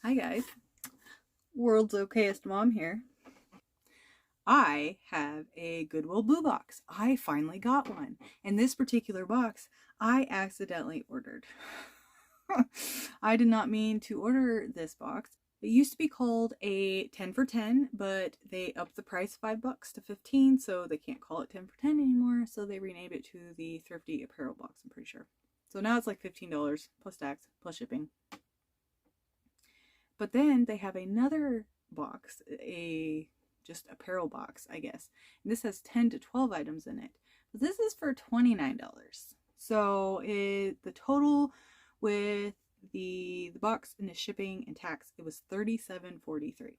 Hi guys, world's okayest mom here. I have a Goodwill Blue Box. I finally got one. And this particular box, I accidentally ordered. I did not mean to order this box. It used to be called a 10 for 10, but they upped the price $5 to 15, so they can't call it 10 for 10 anymore, so they renamed it to the Thrifty Apparel Box, I'm pretty sure. So now it's like $15 plus tax, plus shipping. But then they have another box, a just apparel box, I guess. And this has 10 to 12 items in it. But this is for $29. So the total with the box and the shipping and tax, it was $37.43.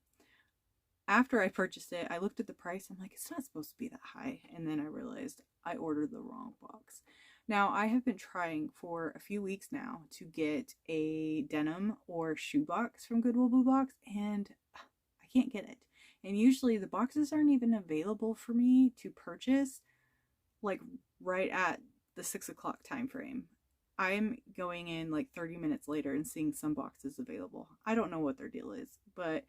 After I purchased it, I looked at the price. I'm like, it's not supposed to be that high. And then I realized I ordered the wrong box. Now, I have been trying for a few weeks now to get a denim or shoe box from Goodwill Bluebox, and I can't get it. And usually the boxes aren't even available for me to purchase like right at the 6 o'clock time frame. I'm going in like 30 minutes later and seeing some boxes available. I don't know what their deal is, but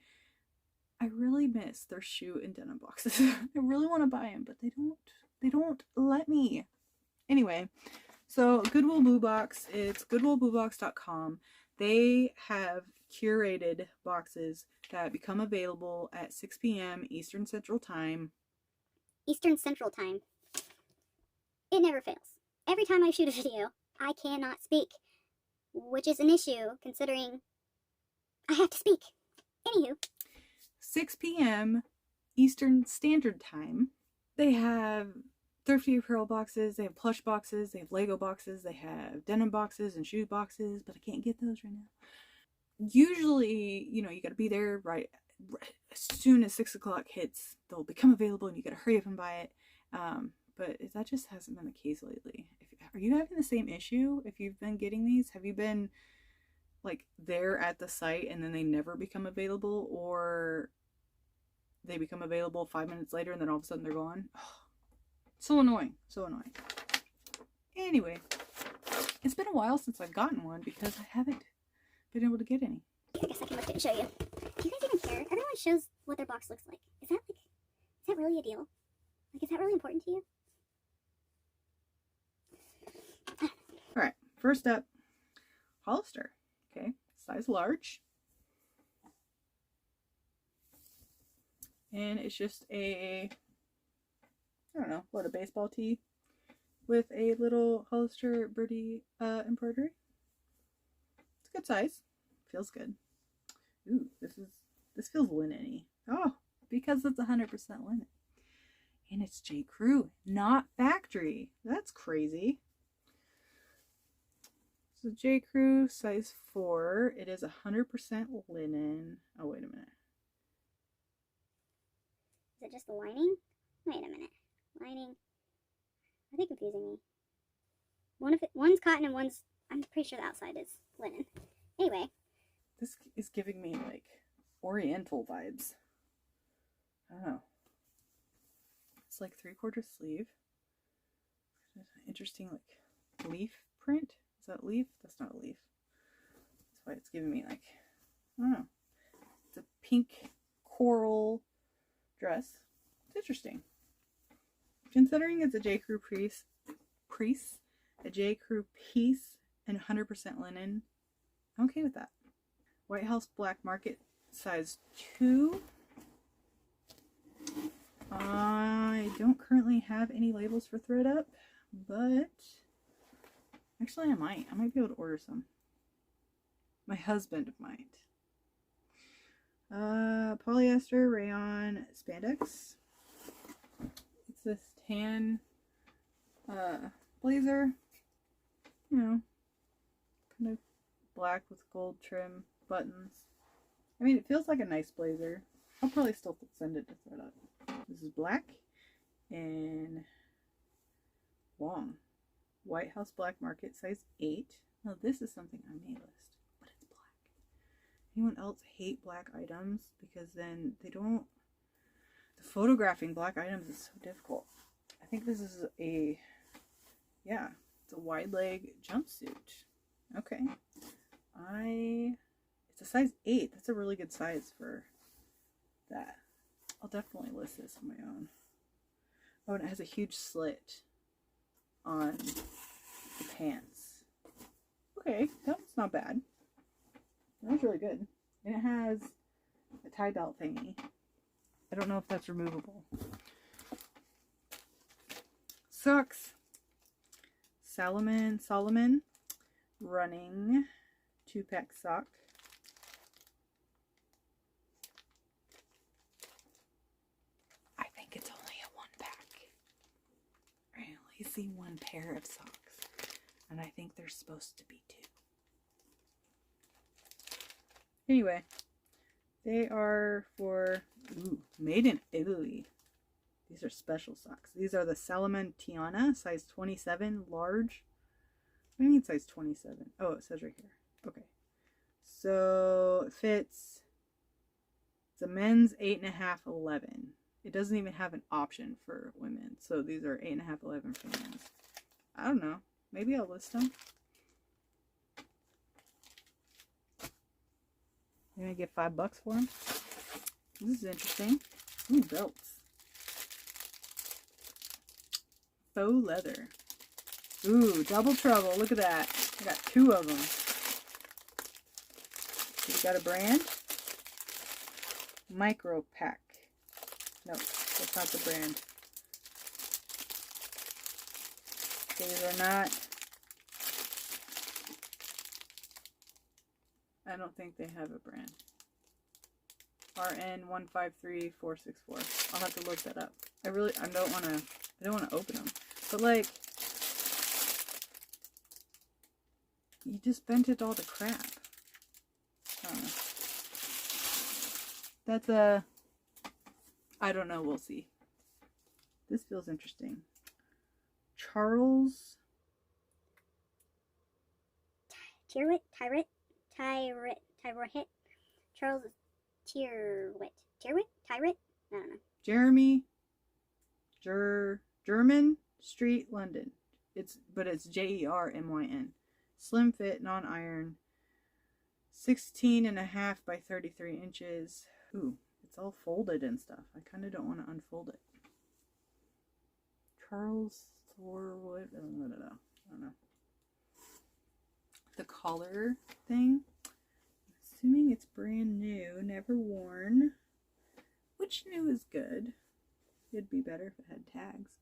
I really miss their shoe and denim boxes. I really want to buy them, but they don't let me. Anyway, so Goodwill Blue Box, it's goodwillbluebox.com. They have curated boxes that become available at 6 p.m. Eastern Central Time. Eastern Central Time. It never fails. Every time I shoot a video, I cannot speak, which is an issue considering I have to speak. Anywho. 6 p.m. Eastern Standard Time. They have Thrifty Apparel boxes, they have plush boxes, they have Lego boxes, they have denim boxes and shoe boxes, but I can't get those right now. Usually, you gotta be there right as soon as 6 o'clock hits, they'll become available and you gotta hurry up and buy it. But that just hasn't been the case lately. Are you having the same issue if you've been getting these? Have you been like there at the site and then they never become available, or they become available 5 minutes later and then all of a sudden they're gone? So annoying. So annoying. Anyway, it's been a while since I've gotten one because I haven't been able to get any. I guess I can lift it and show you. Do you guys even care? Everyone shows what their box looks like. Is that really a deal? Like, is that really important to you? Alright, first up, Hollister. Okay, size large. And it's just a, I don't know, a baseball tee with a little Hollister birdie embroidery. It's a good size. Feels good. Ooh, this feels linen-y. Oh, because it's 100% linen. And it's J. Crew, not factory. That's crazy. So J. Crew, size 4. It is 100% linen. Oh, wait a minute. Is it just the lining? Wait a minute. Lining. Are they confusing me? One's cotton and one's, I'm pretty sure the outside is linen. Anyway. This is giving me like oriental vibes. I don't know. It's like 3/4 sleeve. Interesting like leaf print. Is that leaf? That's not a leaf. That's why it's giving me like, I don't know. It's a pink coral dress. It's interesting. Considering it's a J. Crew a J. Crew piece and 100% linen, I'm okay with that. White House Black Market, size 2. I don't currently have any labels for ThredUp, but actually I might be able to order some. My husband might. Polyester rayon spandex. It's this tan blazer, kind of black with gold trim buttons. I mean, it feels like a nice blazer. I'll probably still send it to ThredUp. This is black and long. White House Black Market, size 8. Now this is something I may list, but it's black. Anyone else hate black items? Because then they don't... The photographing black items is so difficult. I think this is a... Yeah, it's a wide leg jumpsuit. Okay. It's It's a size 8. That's a really good size for that. I'll definitely list this on my own. Oh, and it has a huge slit on the pants. Okay, that's not bad. That's really good. And it has a tie belt thingy. I don't know if that's removable. Socks. Solomon running 2-pack sock. I think it's only a 1-pack. I only see 1 pair of socks, and I think there's supposed to be 2. Anyway, they are for made in Italy. These are special socks. These are the Salomon Tiana, size 27, large. What do you mean size 27? Oh, it says right here. Okay. So it fits. It's a men's 8.5, 11. It doesn't even have an option for women. So these are 8.5, 11 for men. I don't know. Maybe I'll list them. I'm going to get $5 for them. This is interesting. Ooh, belts. Faux leather. Ooh, double trouble. Look at that. I got 2 of them. So you got a brand? Micro Pack. No, that's not the brand. These are not. I don't think they have a brand. RN153464. I'll have to look that up. I don't want to open them. But like, you just bent it all to crap. I don't know. That's a, I don't know, we'll see. This feels interesting. Charles Tyrwhitt? Charles Tyrwhitt. Tyrwhitt? I don't know. Jeremy German Street, London. But it's Jermyn. Slim fit, non-iron. 16.5 by 33 inches. Ooh, it's all folded and stuff. I kind of don't want to unfold it. Charles Thorwood. I don't know. The collar thing. Assuming it's brand new, never worn. Which new is good. It'd be better if it had tags.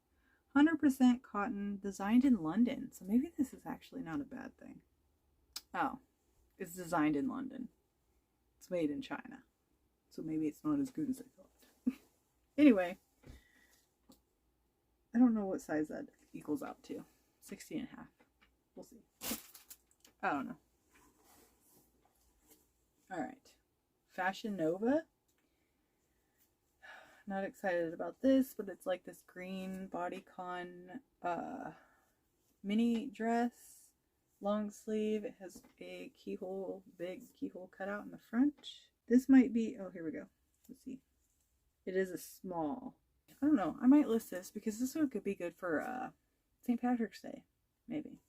100% cotton, designed in London. So maybe this is actually not a bad thing. Oh, it's designed in London. It's made in China. So maybe it's not as good as I thought. Anyway, I don't know what size that equals out to. 16.5. We'll see. I don't know. Alright. Fashion Nova. Not excited about this, but it's like this green bodycon mini dress, long sleeve. It has a keyhole, big keyhole cutout in the front. This might be, oh, here we go. Let's see. It is a small. I don't know. I might list this because this one could be good for St. Patrick's Day, maybe.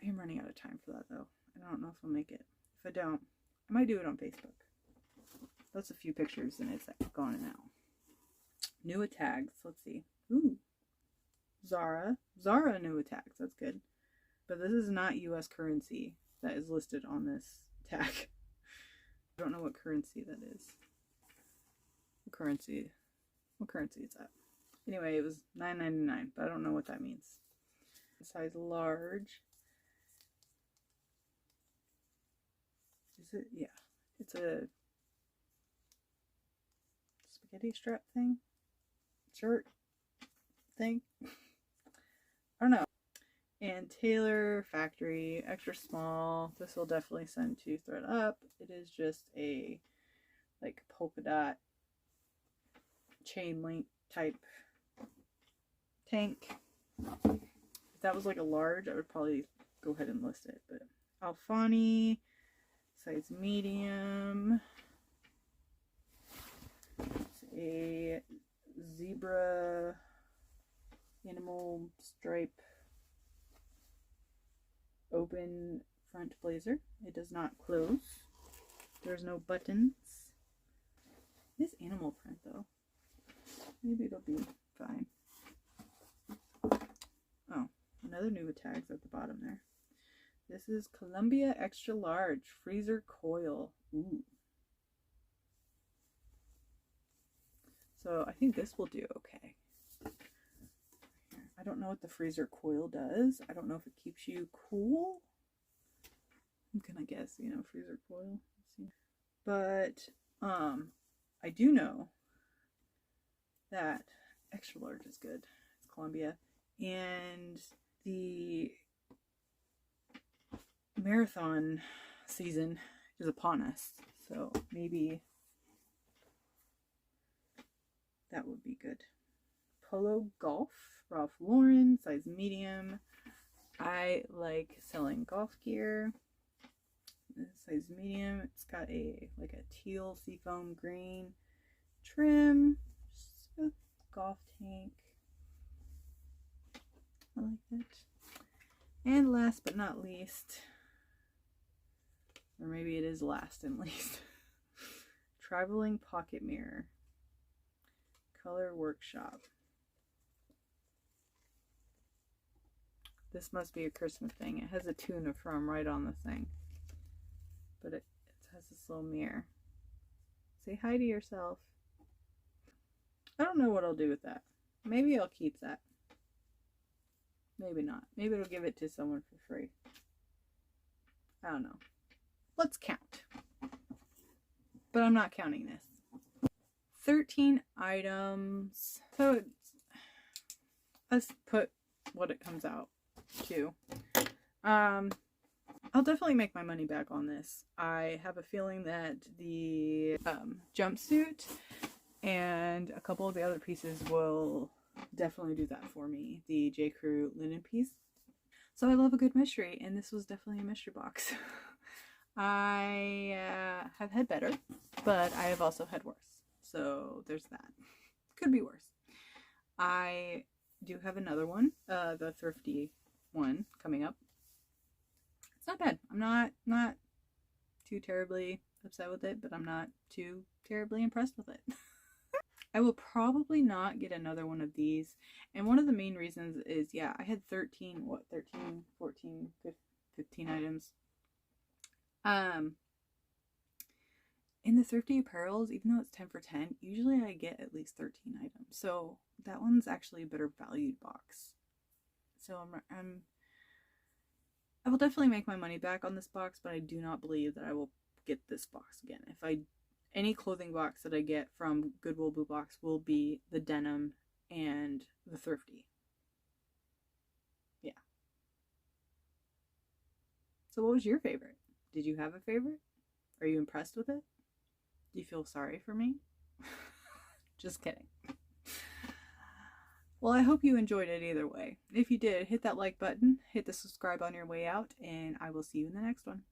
I am running out of time for that though. I don't know if I'll make it. If I don't, I might do it on Facebook. That's a few pictures and it's gone now. New tags. Let's see. Ooh. Zara new tags. That's good. But this is not US currency that is listed on this tag. I don't know what currency that is. What currency is that? Anyway, it was $9.99, but I don't know what that means. Size large. Is it? Yeah. It's a spaghetti strap thing? Shirt thing? I don't know. And Taylor Factory, extra small. This will definitely send to ThredUp. It is just a like polka dot chain link type tank. If that was like a large, I would probably go ahead and list it. But Alfani, size medium. It's a zebra animal stripe open front blazer. It does not close. There's no buttons. It is animal print though. Maybe it'll be fine. Oh, another Nuva tags at the bottom there. This is Columbia Extra Large Freezer Coil. Ooh. So I think this will do okay. I don't know what the freezer coil does. I don't know if it keeps you cool. I'm gonna guess, you know, freezer coil. Let's see. But I do know that extra large is good. It's Columbia. And the marathon season is upon us. So maybe that would be good. Polo Golf, Ralph Lauren, size medium. I like selling golf gear. Size medium. It's got a like a teal seafoam green trim. Just a golf tank. I like that. And last but not least, or maybe it is last and least, traveling pocket mirror. Color Workshop. This must be a Christmas thing. It has a tuna from right on the thing. But it has this little mirror. Say hi to yourself. I don't know what I'll do with that. Maybe I'll keep that. Maybe not. Maybe I'll give it to someone for free. I don't know. Let's count. But I'm not counting this. 13 items. So let's put what it comes out to. I'll definitely make my money back on this. I have a feeling that the jumpsuit and a couple of the other pieces will definitely do that for me. The J. Crew linen piece. So I love a good mystery, and this was definitely a mystery box. I have had better, but I have also had worse. So there's that. Could be worse. I do have another one, the Thrifty one coming up. It's not bad. I'm not too terribly upset with it, but I'm not too terribly impressed with it. I will probably not get another one of these. And one of the main reasons is, yeah, I had 13, 14, 15 items. In the Thrifty Apparels, even though it's 10 for 10, usually I get at least 13 items. So that one's actually a better valued box. So I will definitely make my money back on this box, but I do not believe that I will get this box again. Any clothing box that I get from Goodwill Bluebox will be the denim and the Thrifty. Yeah. So what was your favorite? Did you have a favorite? Are you impressed with it? Do you feel sorry for me? Just kidding. Well, I hope you enjoyed it either way. If you did, hit that like button, hit the subscribe on your way out, and I will see you in the next one.